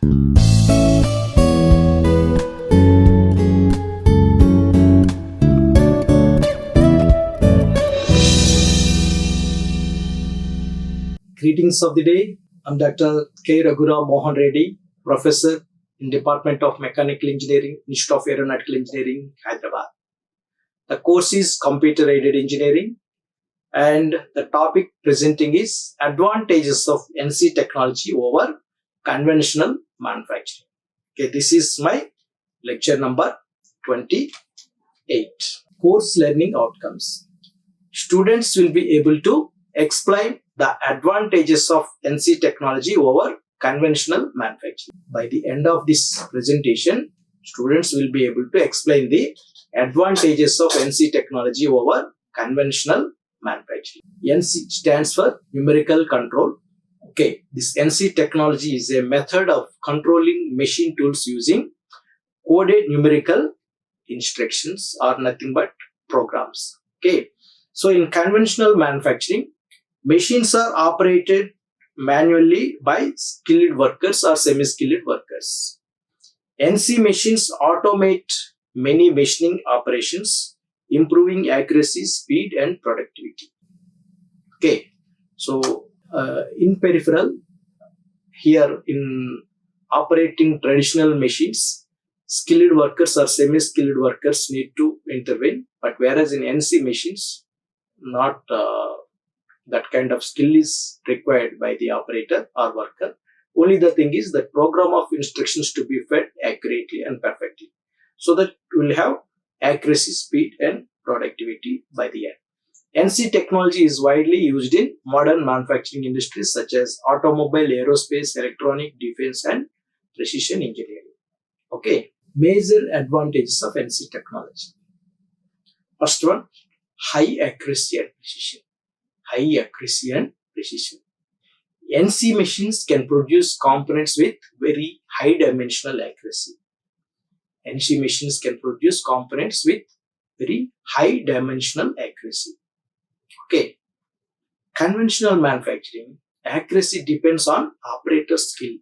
Greetings of the day. I'm Dr. K. Raghu Mohan Reddy, Professor in Department of Mechanical Engineering, Institute of Aeronautical Engineering, Hyderabad. The course is Computer Aided Engineering, and the topic presenting is Advantages of NC Technology over Conventional Manufacturing. Okay, this is my lecture number 28. Course Learning Outcomes. Students will be able to explain the advantages of NC technology over conventional manufacturing. By the end of this presentation, students will be able to explain the advantages of NC technology over conventional manufacturing. NC stands for Numerical Control. Okay, this NC technology is a method of controlling machine tools using coded numerical instructions or nothing but programs. Okay, so in conventional manufacturing, machines are operated manually by skilled workers or semi-skilled workers. NC machines automate many machining operations, improving accuracy, speed, and productivity. Okay, so in peripheral, here in operating traditional machines, skilled workers or semi-skilled workers need to intervene, but whereas in NC machines, not that kind of skill is required by the operator or worker. Only the thing is that program of instructions to be fed accurately and perfectly, so that we will have accuracy, speed, and productivity by the end. NC technology is widely used in modern manufacturing industries such as automobile, aerospace, electronic, defense, and precision engineering. Okay, major advantages of NC technology. First one, high accuracy and precision. High accuracy and precision. NC machines can produce components with very high dimensional accuracy. NC machines can produce components with very high dimensional accuracy. Okay. Conventional manufacturing, accuracy depends on operator skill.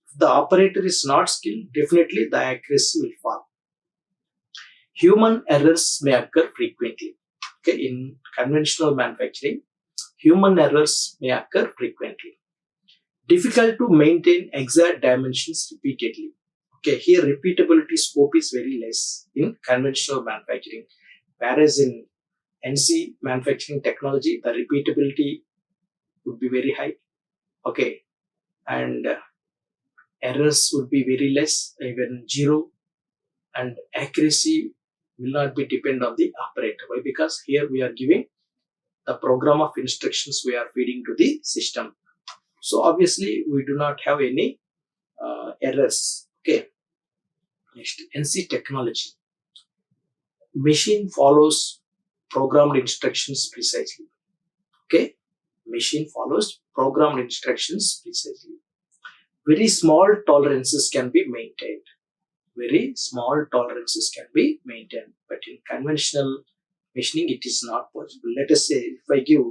If the operator is not skilled, definitely the accuracy will fall. Human errors may occur frequently. Okay. In conventional manufacturing, human errors may occur frequently. Difficult to maintain exact dimensions repeatedly. Okay, here repeatability scope is very less in conventional manufacturing, whereas in NC manufacturing technology, the repeatability would be very high. Okay, and errors would be very less, even zero, and accuracy will not be dependent on the operator. Why? Because here we are giving the program of instructions we are feeding to the system. So obviously we do not have any errors. Okay. Next, NC technology. Machine follows programmed instructions precisely. Okay. Machine follows programmed instructions precisely. Very small tolerances can be maintained. Very small tolerances can be maintained. But in conventional machining, it is not possible. Let us say if I give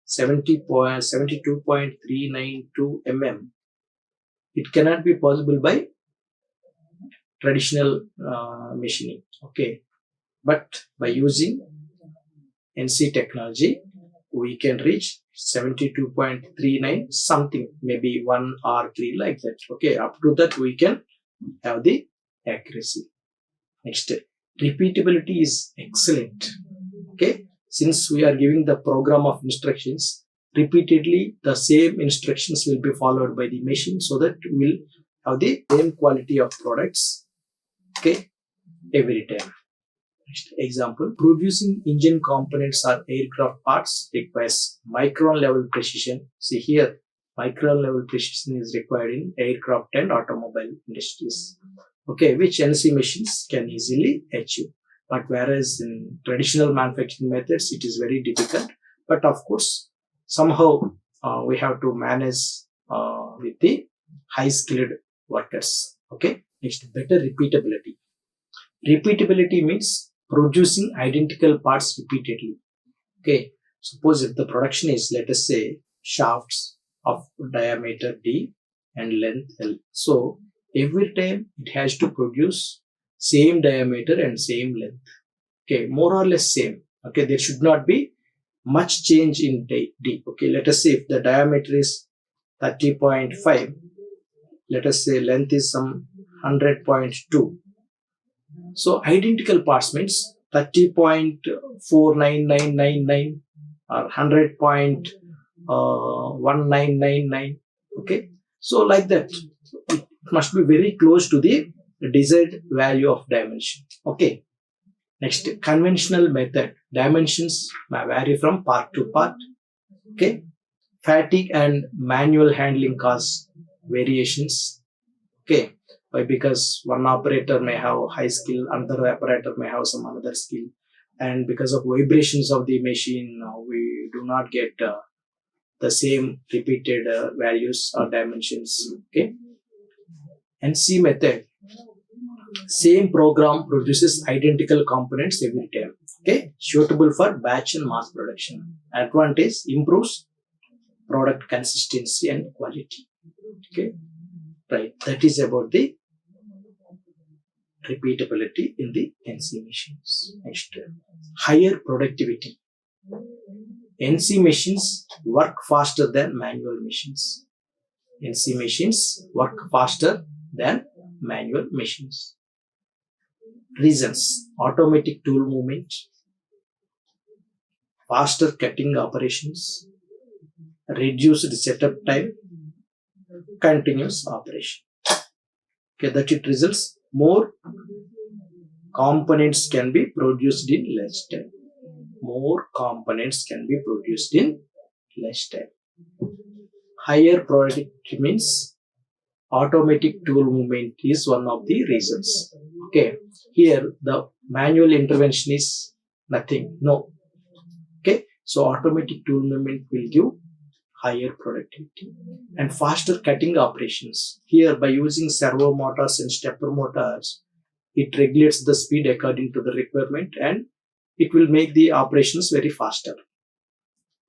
72.392 mm, it cannot be possible by traditional machining. Okay, but by using NC technology, we can reach 72.39 something, maybe 1 or 3 like that. Okay, up to that we can have the accuracy. Next, repeatability is excellent. Okay, since we are giving the program of instructions repeatedly, the same instructions will be followed by the machine, so that we will have the same quality of products. Okay, every time. Next example, producing engine components or aircraft parts requires micron level precision. See here, micron level precision is required in aircraft and automobile industries. Okay, which NC machines can easily achieve. But whereas in traditional manufacturing methods, it is very difficult. But of course, somehow we have to manage with the high skilled workers. Okay. Next, better repeatability. Repeatability means producing identical parts repeatedly. Okay. Suppose if the production is, let us say, shafts of diameter D and length L. So every time it has to produce same diameter and same length. Okay, more or less same. Okay, there should not be much change in D. Okay, let us say if the diameter is 30.5, let us say length is some 100.2. So identical parts means 30.49999 or 100.1999. Okay, so like that, it must be very close to the desired value of dimension. Okay, next, conventional method. Dimensions may vary from part to part. Okay, fatigue and manual handling cause variations. Okay, why? Because one operator may have high skill, another operator may have some another skill, and because of vibrations of the machine, we do not get the same repeated values or dimensions. Okay, NC method. Same program produces identical components every time. Okay, suitable for batch and mass production. Advantage, improves product consistency and quality. Okay, right. That is about the repeatability in the NC machines. Next, higher productivity. NC machines work faster than manual machines. NC machines work faster than manual machines. Reasons: automatic tool movement, faster cutting operations, reduced setup time, continuous operation. Okay, that it results more components can be produced in less time. More components can be produced in less time. Higher productivity means automatic tool movement is one of the reasons. Okay, here the manual intervention is nothing. No. Okay, so automatic tool movement will give higher productivity and faster cutting operations. Here, by using servo motors and stepper motors, it regulates the speed according to the requirement and it will make the operations very faster.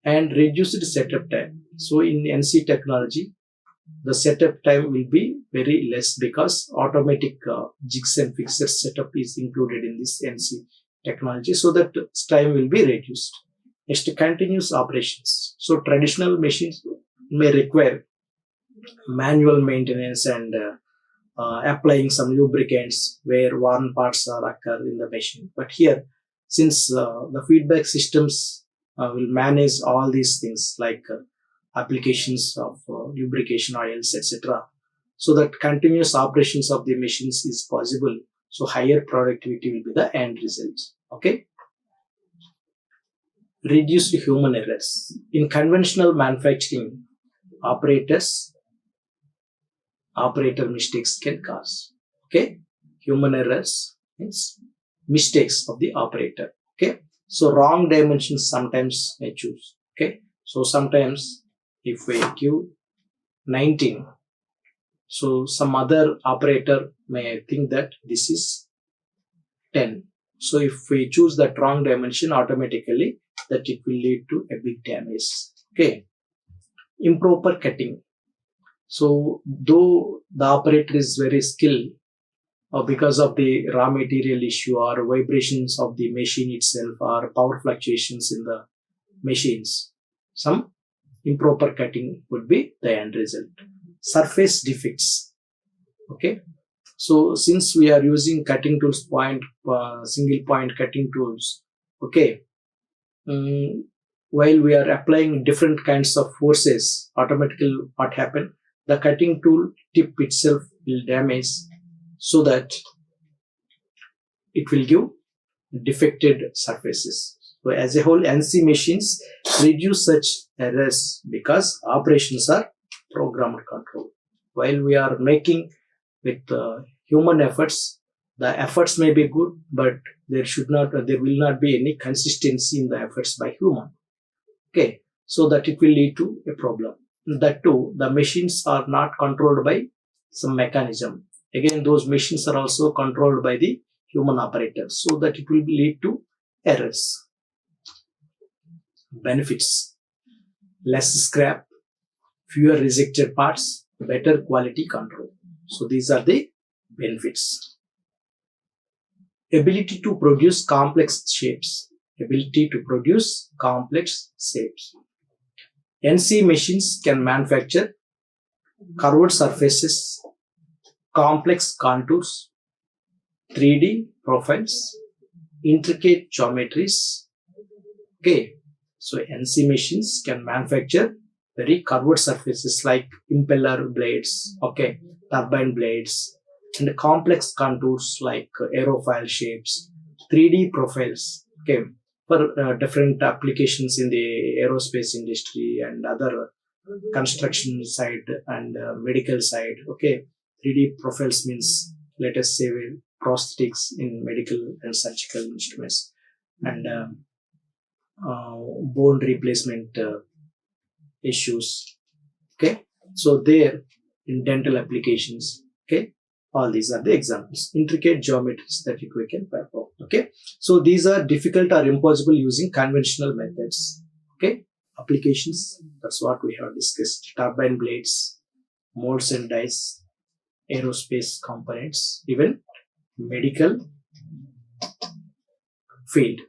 And reduced setup time. So in NC technology, the setup time will be very less because automatic jigs and fixers setup is included in this NC technology, so that time will be reduced. Next, continuous operations. So traditional machines may require manual maintenance and applying some lubricants where worn parts are occur in the machine. But here, since the feedback systems will manage all these things like applications of lubrication oils, etc., so that continuous operations of the machines is possible. So higher productivity will be the end result. Okay. Reduced human errors. In conventional manufacturing, operator mistakes can cause. Okay, human errors means mistakes of the operator. Okay, so wrong dimensions sometimes may choose. Okay, so sometimes if we give 19, so some other operator may think that this is 10. So if we choose that wrong dimension, automatically that it will lead to a big damage. Okay, improper cutting. So though the operator is very skilled, because of the raw material issue or vibrations of the machine itself or power fluctuations in the machines, some improper cutting would be the end result. Surface defects. Okay, so since we are using cutting tools, single point cutting tools, okay, while we are applying different kinds of forces, automatically what happen, the cutting tool tip itself will damage, so that it will give defected surfaces. So as a whole, NC machines reduce such errors because operations are programmed control. While we are making with human efforts, the efforts may be good, but there will not be any consistency in the efforts by human. Okay, so that it will lead to a problem. That too, the machines are not controlled by some mechanism. Again, those machines are also controlled by the human operators, so that it will lead to errors. Benefits: less scrap, fewer rejected parts, better quality control. So these are the benefits. Ability to produce complex shapes. Ability to produce complex shapes. NC machines can manufacture curved surfaces, complex contours, 3D profiles, intricate geometries. Okay, so NC machines can manufacture very curved surfaces like impeller blades, okay, turbine blades, and complex contours like aerofoil shapes, 3D profiles, okay, for different applications in the aerospace industry and other construction side and medical side. Okay, 3D profiles means, let us say, prosthetics in medical and surgical instruments, and bone replacement issues. Okay, so there in dental applications. Okay, all these are the examples. Intricate geometries that we can perform. Okay, so these are difficult or impossible using conventional methods. Okay, applications, that's what we have discussed. Turbine blades, molds and dies, aerospace components, even medical field.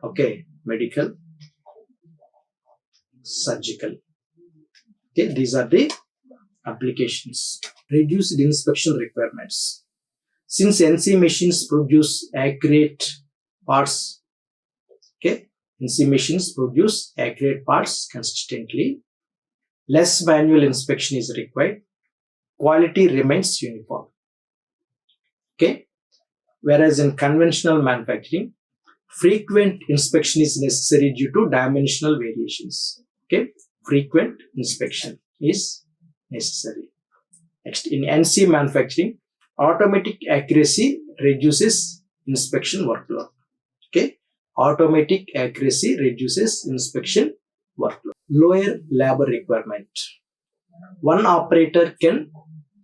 Okay, medical, surgical. Okay, these are the applications. Reduced inspection requirements. Since NC machines produce accurate parts, okay, NC machines produce accurate parts consistently, less manual inspection is required, quality remains uniform. Okay, whereas in conventional manufacturing, frequent inspection is necessary due to dimensional variations. Okay, frequent inspection is necessary. Next, in NC manufacturing, automatic accuracy reduces inspection workload. Okay, automatic accuracy reduces inspection workload. Lower labor requirement. One operator can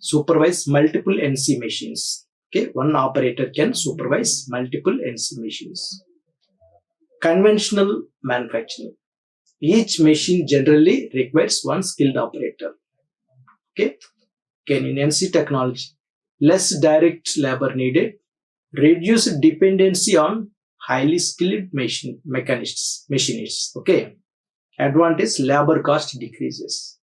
supervise multiple NC machines. Okay, one operator can supervise multiple NC machines. Conventional manufacturing. Each machine generally requires one skilled operator. Okay, again in NC technology, less direct labor needed, reduced dependency on highly skilled machinists. Okay, advantage, labor cost decreases.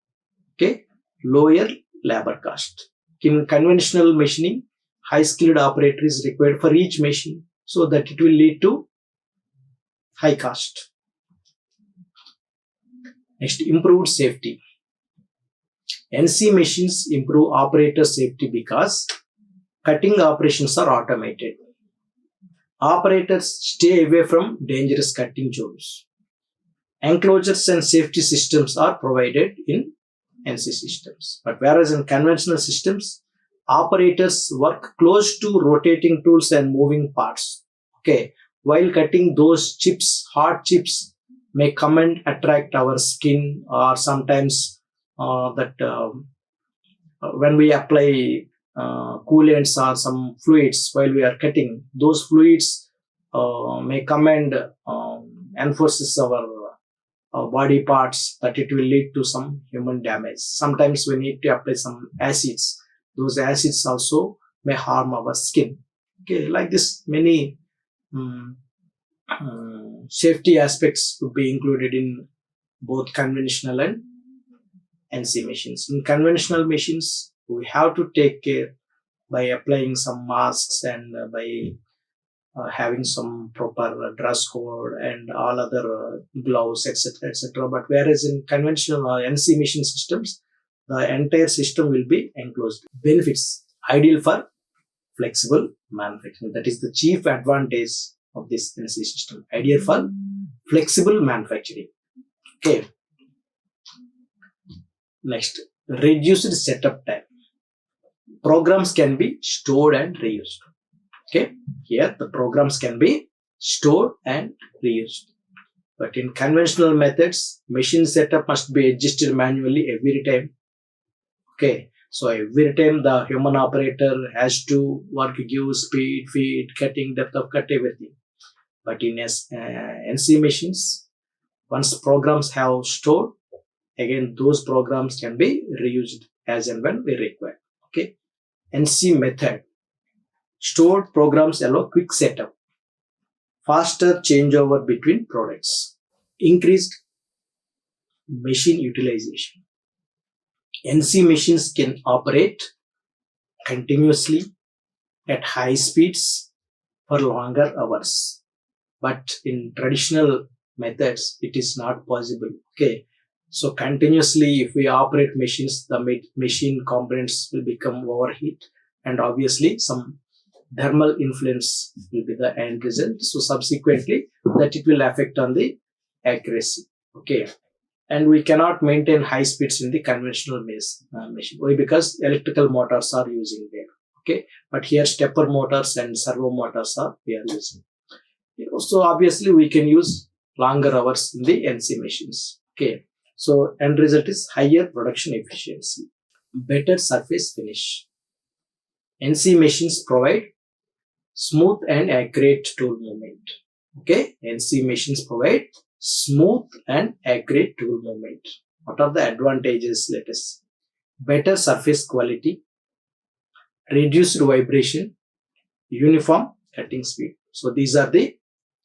Okay, lower labor cost. In conventional machining, high skilled operator is required for each machine, so that it will lead to high cost. Next, improved safety. NC machines improve operator safety because cutting operations are automated. Operators stay away from dangerous cutting zones. Enclosures and safety systems are provided in NC systems. But whereas in conventional systems, operators work close to rotating tools and moving parts. Okay, while cutting, those chips, hard chips, may come and attract our skin, or sometimes when we apply coolants or some fluids while we are cutting, those fluids may come and enforces our body parts, that it will lead to some human damage. Sometimes we need to apply some acids. Those acids also may harm our skin. Okay, like this, many safety aspects would be included in both conventional and NC machines. In conventional machines, we have to take care by applying some masks and by having some proper dress code and all other gloves, etc., etc. But whereas in conventional NC machine systems, the entire system will be enclosed. Benefits, ideal for flexible manufacturing. That is the chief advantage of this NC system. Ideal for flexible manufacturing. Okay. Next, reduced setup time. Programs can be stored and reused. Okay, here the programs can be stored and reused. But in conventional methods, machine setup must be adjusted manually every time. Okay, so every time the human operator has to work, give speed, feed, cutting, depth of cut, everything. But in NC machines, once programs have stored, again those programs can be reused as and when we require. Okay, NC method. Stored programs allow quick setup, faster changeover between products, increased machine utilization. NC machines can operate continuously at high speeds for longer hours, but in traditional methods it is not possible. Okay, so continuously if we operate machines, the machine components will become overheat, and obviously some thermal influence will be the end result. So subsequently that it will affect on the accuracy. Okay, and we cannot maintain high speeds in the conventional machine. Why? Because electrical motors are using there. Okay, but here stepper motors and servo motors are we are using. So obviously we can use longer hours in the NC machines. Okay, so end result is higher production efficiency, better surface finish. NC machines provide smooth and accurate tool movement. Okay, NC machines provide smooth and accurate tool movement. What are the advantages? Let us see. Better surface quality, reduced vibration, uniform cutting speed. So these are the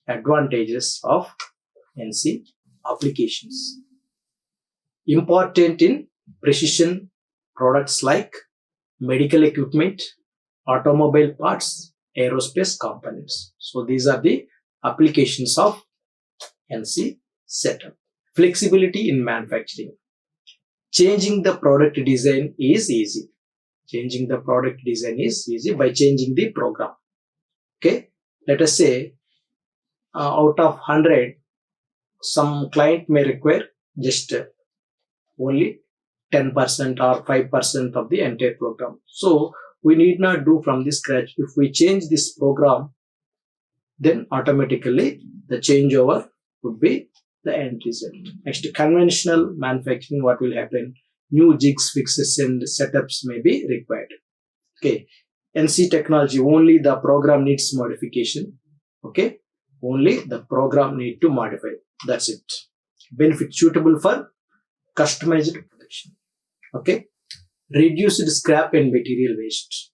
advantages of NC applications. Important in precision products like medical equipment, automobile parts, aerospace components. So these are the applications of NC setup. Flexibility in manufacturing. Changing the product design is easy. Changing the product design is easy by changing the program. Okay, let us say out of 100, some client may require just only 10% or 5% of the entire program. So we need not do from the scratch. If we change this program, then automatically the changeover would be the end result. Next, conventional manufacturing, what will happen? New jigs, fixes and setups may be required. Okay, NC technology, only the program needs modification. Okay, only the program need to modify. That's it. Benefit suitable for customized production. Okay, reduced scrap and material waste.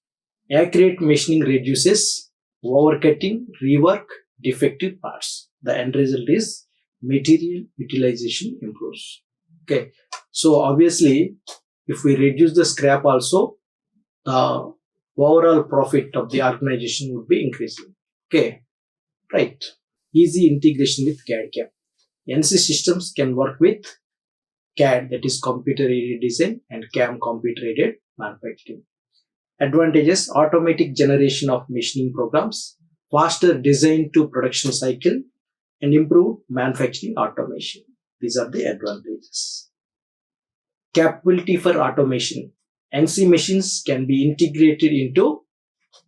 Accurate machining reduces overcutting, rework, defective parts. The end result is material utilization improves. Okay, so obviously if we reduce the scrap also, the overall profit of the organization would be increasing. Okay, right. Easy integration with CAD/CAM. NC systems can work with CAD, that is computer aided design, and CAM, computer aided manufacturing. Advantages: automatic generation of machining programs, faster design to production cycle, and improved manufacturing automation. These are the advantages. Capability for automation. NC machines can be integrated into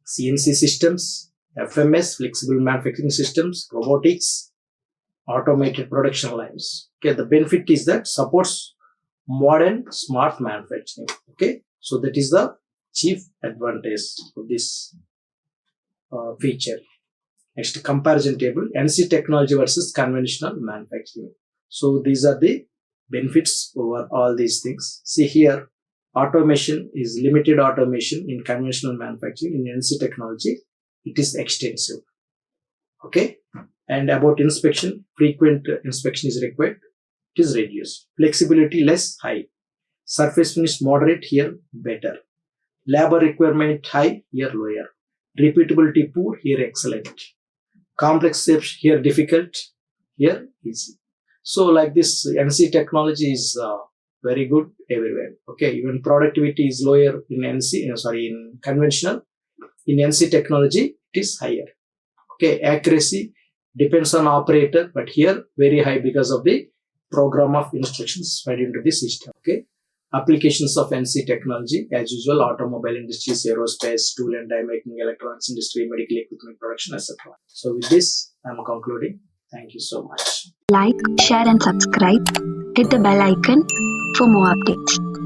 CNC systems, FMS, flexible manufacturing systems, robotics, automated production lines. Okay, the benefit is that supports modern smart manufacturing. Okay, so that is the chief advantage of this feature. Next, comparison table: NC technology versus conventional manufacturing. So these are the benefits over all these things. See here, automation is limited automation in conventional manufacturing. In NC technology, it is extensive. Okay, and about inspection, frequent inspection is required. It is reduced. Flexibility less, high. Surface finish moderate, here better. Labor requirement high, here lower. Repeatability poor, here excellent. Complex shapes, here difficult, here easy. So like this, NC technology is very good everywhere. Okay, even productivity is lower in in conventional. In NC technology, it is higher. Okay, accuracy depends on operator, but here very high because of the program of instructions fed into the system. Okay, applications of NC technology, as usual, automobile industries, aerospace, tool and die making, electronics industry, medical equipment production, etc. So with this, I am concluding. Thank you so much. Like, share and subscribe. Hit the bell icon for more updates.